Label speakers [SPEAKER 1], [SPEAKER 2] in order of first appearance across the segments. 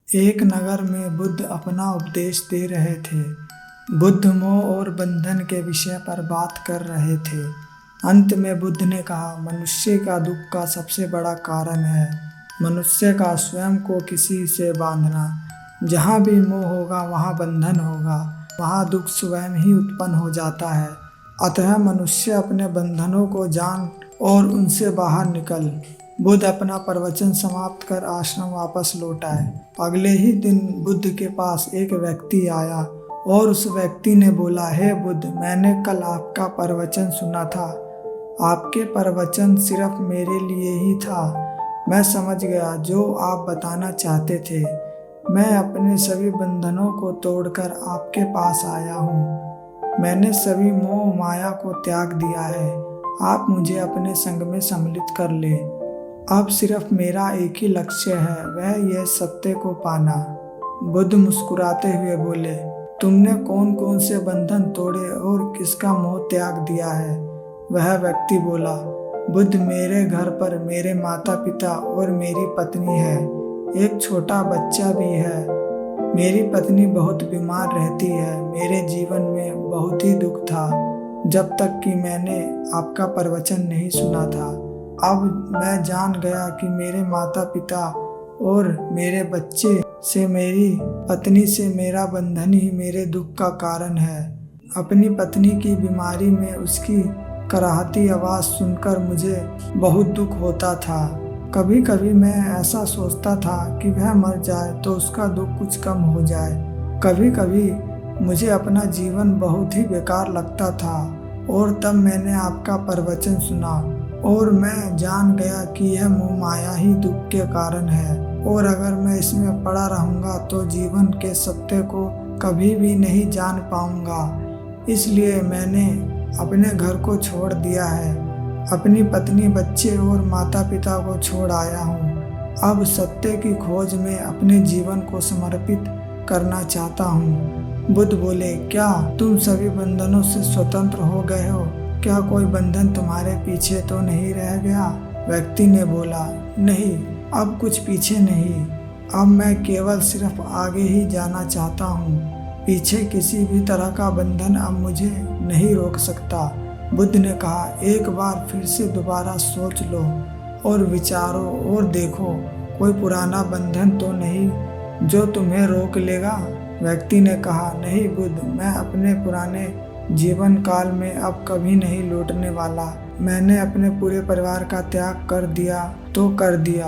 [SPEAKER 1] एक नगर में बुद्ध अपना उपदेश दे रहे थे। बुद्ध मोह और बंधन के विषय पर बात कर रहे थे। अंत में बुद्ध ने कहा, मनुष्य का दुख का सबसे बड़ा कारण है मनुष्य का स्वयं को किसी से बांधना। जहाँ भी मोह होगा वहाँ बंधन होगा, वहाँ दुख स्वयं ही उत्पन्न हो जाता है। अतः मनुष्य अपने बंधनों को जान और उनसे बाहर निकल। बुद्ध अपना प्रवचन समाप्त कर आश्रम वापस लौट आए। अगले ही दिन बुद्ध के पास एक व्यक्ति आया और उस व्यक्ति ने बोला, हे बुद्ध, मैंने कल आपका प्रवचन सुना था। आपके प्रवचन सिर्फ मेरे लिए ही था। मैं समझ गया जो आप बताना चाहते थे। मैं अपने सभी बंधनों को तोड़कर आपके पास आया हूँ। मैंने सभी मोह माया को त्याग दिया है। आप मुझे अपने संग में सम्मिलित कर ले। अब सिर्फ मेरा एक ही लक्ष्य है, वह यह सत्य को पाना। बुद्ध मुस्कुराते हुए बोले, तुमने कौन कौन से बंधन तोड़े और किसका मोह त्याग दिया है? वह व्यक्ति बोला, बुद्ध, मेरे घर पर मेरे माता पिता और मेरी पत्नी है। एक छोटा बच्चा भी है। मेरी पत्नी बहुत बीमार रहती है। मेरे जीवन में बहुत ही दुख था जब तक कि मैंने आपका प्रवचन नहीं सुना था। अब मैं जान गया कि मेरे माता पिता और मेरे बच्चे से मेरी पत्नी से मेरा बंधन ही मेरे दुख का कारण है। अपनी पत्नी की बीमारी में उसकी कराहती आवाज़ सुनकर मुझे बहुत दुख होता था। कभी कभी मैं ऐसा सोचता था कि वह मर जाए तो उसका दुख कुछ कम हो जाए। कभी कभी मुझे अपना जीवन बहुत ही बेकार लगता था और तब मैंने आपका प्रवचन सुना और मैं जान गया कि यह मोह माया ही दुख के कारण है और अगर मैं इसमें पड़ा रहूँगा तो जीवन के सत्य को कभी भी नहीं जान पाऊँगा। इसलिए मैंने अपने घर को छोड़ दिया है। अपनी पत्नी, बच्चे और माता पिता को छोड़ आया हूँ। अब सत्य की खोज में अपने जीवन को समर्पित करना चाहता हूँ। बुद्ध बोले, क्या तुम सभी बंधनों से स्वतंत्र हो गए हो? क्या कोई बंधन तुम्हारे पीछे तो नहीं रह गया? व्यक्ति ने बोला, नहीं, अब कुछ पीछे नहीं। अब मैं केवल सिर्फ आगे ही जाना चाहता हूँ। पीछे किसी भी तरह का बंधन अब मुझे नहीं रोक सकता। बुद्ध ने कहा, एक बार फिर से दोबारा सोच लो और विचारो और देखो, कोई पुराना बंधन तो नहीं जो तुम्हें रोक लेगा? व्यक्ति ने कहा, नहीं बुद्ध, मैं अपने पुराने जीवन काल में अब कभी नहीं लौटने वाला। मैंने अपने पूरे परिवार का त्याग कर दिया तो कर दिया।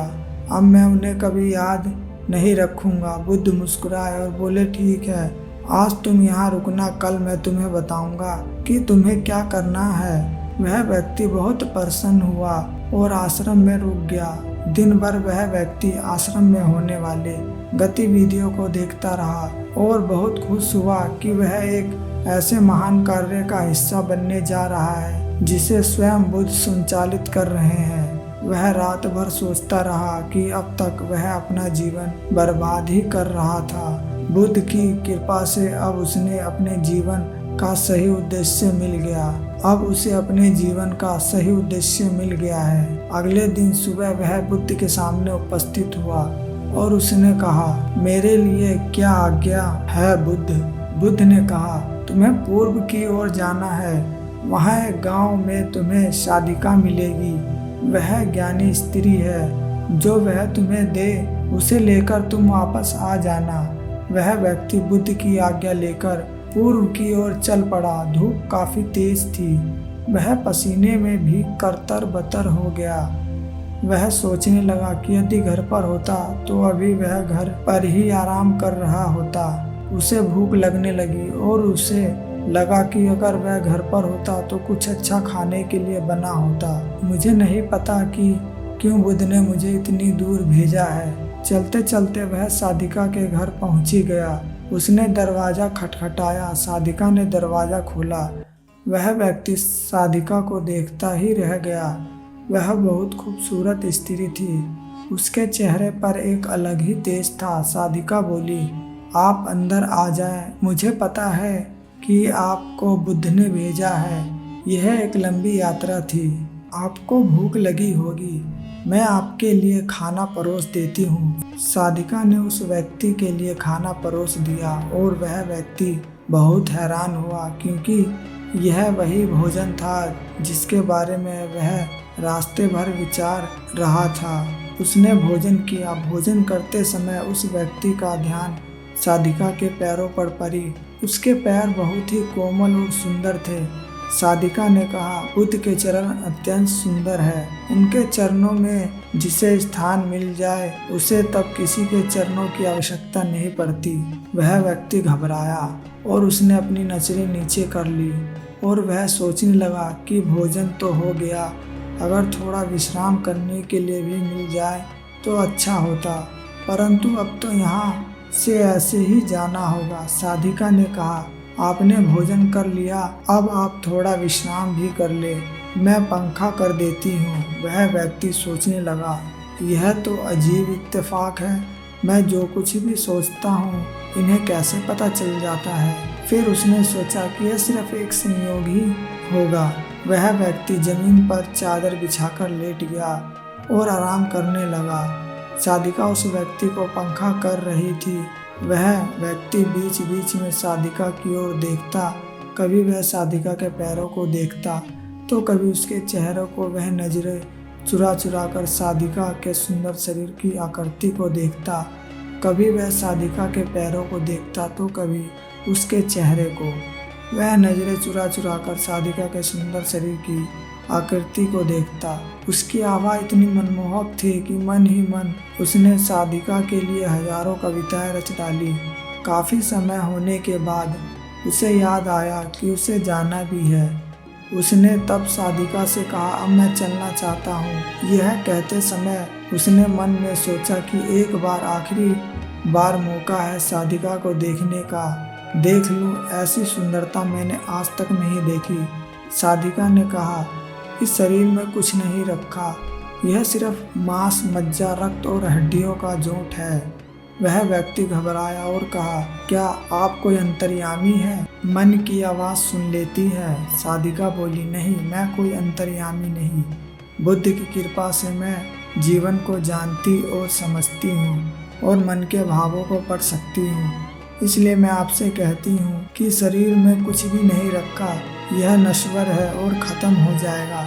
[SPEAKER 1] अब मैं उन्हें कभी याद नहीं रखूंगा। बुद्ध मुस्कुराए और बोले, ठीक है, आज तुम यहाँ रुकना, कल मैं तुम्हें बताऊंगा कि तुम्हें क्या करना है। वह व्यक्ति बहुत प्रसन्न हुआ और आश्रम में रुक गया। दिन भर वह व्यक्ति आश्रम में होने वाले गतिविधियों को देखता रहा और बहुत खुश हुआ कि वह एक ऐसे महान कार्य का हिस्सा बनने जा रहा है जिसे स्वयं बुद्ध संचालित कर रहे हैं। वह रात भर सोचता रहा कि अब तक वह अपना जीवन बर्बाद ही कर रहा था। बुद्ध की कृपा से अब उसने अपने जीवन का सही उद्देश्य मिल गया। अब उसे अपने जीवन का सही उद्देश्य मिल गया है। अगले दिन सुबह वह बुद्ध के सामने उपस्थित हुआ और उसने कहा, मेरे लिए क्या आज्ञा है बुद्ध? बुद्ध ने कहा, तुम्हें पूर्व की ओर जाना है। वहाँ एक गांव में तुम्हें साधिका मिलेगी। वह ज्ञानी स्त्री है। जो वह तुम्हें दे उसे लेकर तुम वापस आ जाना। वह व्यक्ति बुद्ध की आज्ञा लेकर पूर्व की ओर चल पड़ा। धूप काफी तेज थी। वह पसीने में भीग कर तरबतर हो गया। वह सोचने लगा कि यदि घर पर होता तो अभी वह घर पर ही आराम कर रहा होता। उसे भूख लगने लगी और उसे लगा कि अगर वह घर पर होता तो कुछ अच्छा खाने के लिए बना होता। मुझे नहीं पता कि क्यों बुद्ध ने मुझे इतनी दूर भेजा है। चलते चलते वह साधिका के घर पहुंची गया। उसने दरवाजा खटखटाया। साधिका ने दरवाजा खोला। वह व्यक्ति साधिका को देखता ही रह गया। वह बहुत खूबसूरत स्त्री थी। उसके चेहरे पर एक अलग ही तेज था। साधिका बोली, आप अंदर आ जाएं। मुझे पता है कि आपको बुद्ध ने भेजा है। यह एक लंबी यात्रा थी। आपको भूख लगी होगी। मैं आपके लिए खाना परोस देती हूँ। साधिका ने उस व्यक्ति के लिए खाना परोस दिया और वह व्यक्ति बहुत हैरान हुआ, क्योंकि यह वही भोजन था जिसके बारे में वह रास्ते भर विचार रहा था। उसने भोजन किया। भोजन करते समय उस व्यक्ति का ध्यान साधिका के पैरों पर पड़ी। उसके पैर बहुत ही कोमल और सुंदर थे। साधिका ने कहा, बुद्ध के चरण अत्यंत सुंदर है। उनके चरणों में जिसे स्थान मिल जाए उसे तब किसी के चरणों की आवश्यकता नहीं पड़ती। वह व्यक्ति घबराया और उसने अपनी नजरें नीचे कर ली और वह सोचने लगा कि भोजन तो हो गया, अगर थोड़ा विश्राम करने के लिए भी मिल जाए तो अच्छा होता, परंतु अब तो यहाँ से ऐसे ही जाना होगा। साधिका ने कहा, आपने भोजन कर लिया, अब आप थोड़ा विश्राम भी कर ले, मैं पंखा कर देती हूँ। वह व्यक्ति सोचने लगा, यह तो अजीब इत्तेफाक है, मैं जो कुछ भी सोचता हूँ इन्हें कैसे पता चल जाता है। फिर उसने सोचा कि यह सिर्फ एक संयोग ही होगा। वह व्यक्ति जमीन पर चादर बिछाकर लेट गया और आराम करने लगा। साधिका उस व्यक्ति को पंखा कर रही थी। वह व्यक्ति बीच बीच में साधिका की ओर देखता, कभी वह साधिका के पैरों को देखता तो कभी उसके चेहरे को। वह नजरें चुरा चुरा कर साधिका के सुंदर शरीर की आकृति को देखता, कभी वह साधिका के पैरों को देखता तो कभी उसके चेहरे को। वह नजरें चुरा चुरा कर साधिका के सुंदर शरीर की आकृति को देखता। उसकी आवाज़ इतनी मनमोहक थी कि मन ही मन उसने साधिका के लिए हजारों कविताएं रच डाली। काफ़ी समय होने के बाद उसे याद आया कि उसे जाना भी है। उसने तब साधिका से कहा, अब मैं चलना चाहता हूँ। यह कहते समय उसने मन में सोचा कि एक बार आखिरी बार मौका है साधिका को देखने का, देख लूँ, ऐसी सुंदरता मैंने आज तक नहीं देखी। साधिका ने कहा, इस शरीर में कुछ नहीं रखा, यह सिर्फ मांस, मज्जा, रक्त और हड्डियों का जोंट है। वह व्यक्ति घबराया और कहा, क्या आप कोई अंतर्यामी है? मन की आवाज़ सुन लेती है। साधिका बोली, नहीं, मैं कोई अंतर्यामी नहीं। बुद्ध की कृपा से मैं जीवन को जानती और समझती हूँ और मन के भावों को पढ़ सकती हूँ। इसलिए मैं आपसे कहती हूँ कि शरीर में कुछ भी नहीं रखा, यह नश्वर है और ख़त्म हो जाएगा।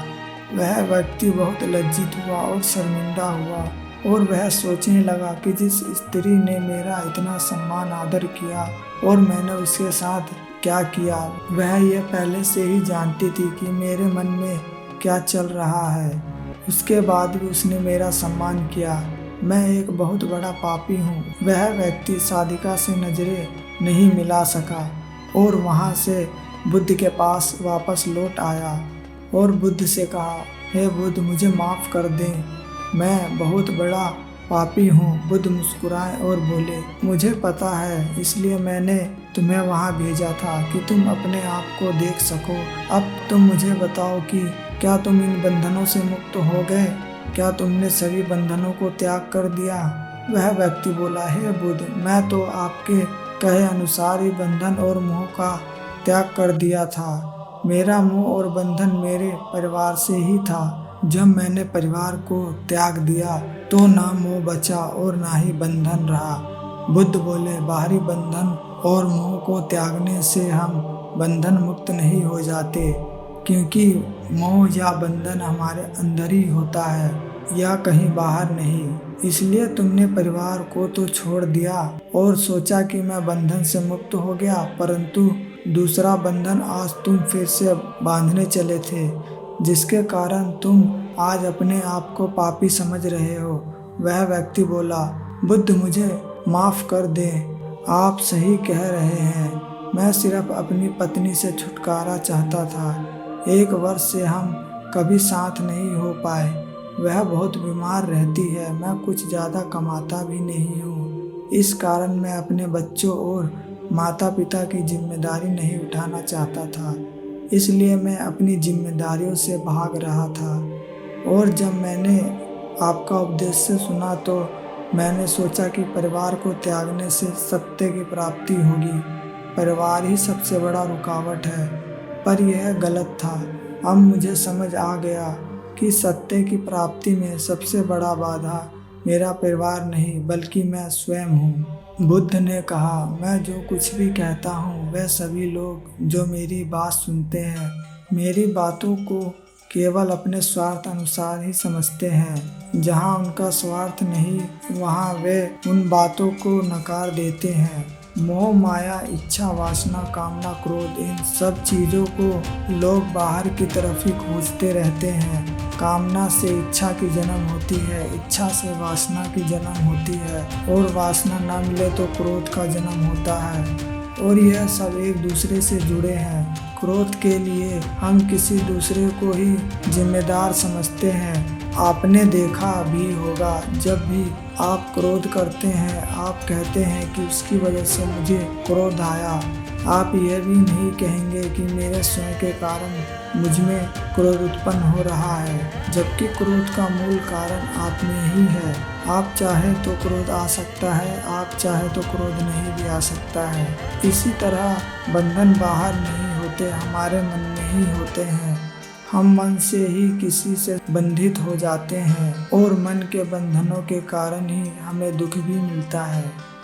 [SPEAKER 1] वह व्यक्ति बहुत लज्जित हुआ और शर्मिंदा हुआ और वह सोचने लगा कि जिस स्त्री ने मेरा इतना सम्मान आदर किया और मैंने उसके साथ क्या किया, वह यह पहले से ही जानती थी कि मेरे मन में क्या चल रहा है। उसके बाद भी उसने मेरा सम्मान किया। मैं एक बहुत बड़ा पापी हूँ। वह व्यक्ति साधिका से नजरें नहीं मिला सका और वहाँ से बुद्ध के पास वापस लौट आया और बुद्ध से कहा, हे बुद्ध, मुझे माफ़ कर दें, मैं बहुत बड़ा पापी हूँ। बुद्ध मुस्कुराए और बोले, मुझे पता है, इसलिए मैंने तुम्हें वहाँ भेजा था कि तुम अपने आप को देख सको। अब तुम मुझे बताओ कि क्या तुम इन बंधनों से मुक्त हो गए? क्या तुमने सभी बंधनों को त्याग कर दिया? वह व्यक्ति बोला, हे बुद्ध, मैं तो आपके कहे अनुसार ही बंधन और मोह का त्याग कर दिया था। मेरा मोह और बंधन मेरे परिवार से ही था। जब मैंने परिवार को त्याग दिया तो ना मोह बचा और ना ही बंधन रहा। बुद्ध बोले, बाहरी बंधन और मोह को त्यागने से हम बंधन मुक्त नहीं हो जाते, क्योंकि मोह या बंधन हमारे अंदर ही होता है या कहीं बाहर नहीं। इसलिए तुमने परिवार को तो छोड़ दिया और सोचा कि मैं बंधन से मुक्त हो गया, परंतु दूसरा बंधन आज तुम फिर से बांधने चले थे, जिसके कारण तुम आज अपने आप को पापी समझ रहे हो। वह व्यक्ति बोला, बुद्ध, मुझे माफ़ कर दें, आप सही कह रहे हैं, मैं सिर्फ अपनी पत्नी से छुटकारा चाहता था। 1 वर्ष से हम कभी साथ नहीं हो पाए। वह बहुत बीमार रहती है, मैं कुछ ज़्यादा कमाता भी नहीं हूँ। इस कारण मैं अपने बच्चों और माता पिता की जिम्मेदारी नहीं उठाना चाहता था, इसलिए मैं अपनी जिम्मेदारियों से भाग रहा था। और जब मैंने आपका उपदेश से सुना तो मैंने सोचा कि परिवार को त्यागने से सत्य की प्राप्ति होगी। परिवार ही सबसे बड़ा रुकावट है, पर यह गलत था। अब मुझे समझ आ गया कि सत्य की प्राप्ति में सबसे बड़ा बाधा मेरा परिवार नहीं बल्कि मैं स्वयं हूँ। बुद्ध ने कहा, मैं जो कुछ भी कहता हूँ वह सभी लोग जो मेरी बात सुनते हैं मेरी बातों को केवल अपने स्वार्थ अनुसार ही समझते हैं। जहाँ उनका स्वार्थ नहीं वहाँ वे उन बातों को नकार देते हैं। मोह, माया, इच्छा, वासना, कामना, क्रोध, इन सब चीज़ों को लोग बाहर की तरफ ही खोजते रहते हैं। कामना से इच्छा की जन्म होती है, इच्छा से वासना की जन्म होती है और वासना न मिले तो क्रोध का जन्म होता है और यह सब एक दूसरे से जुड़े हैं। क्रोध के लिए हम किसी दूसरे को ही जिम्मेदार समझते हैं। आपने देखा भी होगा, जब भी आप क्रोध करते हैं आप कहते हैं कि उसकी वजह से मुझे क्रोध आया। आप यह भी नहीं कहेंगे कि मेरे स्वयं के कारण मुझ में क्रोध उत्पन्न हो रहा है, जबकि क्रोध का मूल कारण आप में ही है। आप चाहे तो क्रोध आ सकता है, आप चाहे तो क्रोध नहीं भी आ सकता है। इसी तरह बंधन बाहर नहीं होते, हमारे मन में ही होते हैं। हम मन से ही किसी से बंधित हो जाते हैं और मन के बंधनों के कारण ही हमें दुख भी मिलता है।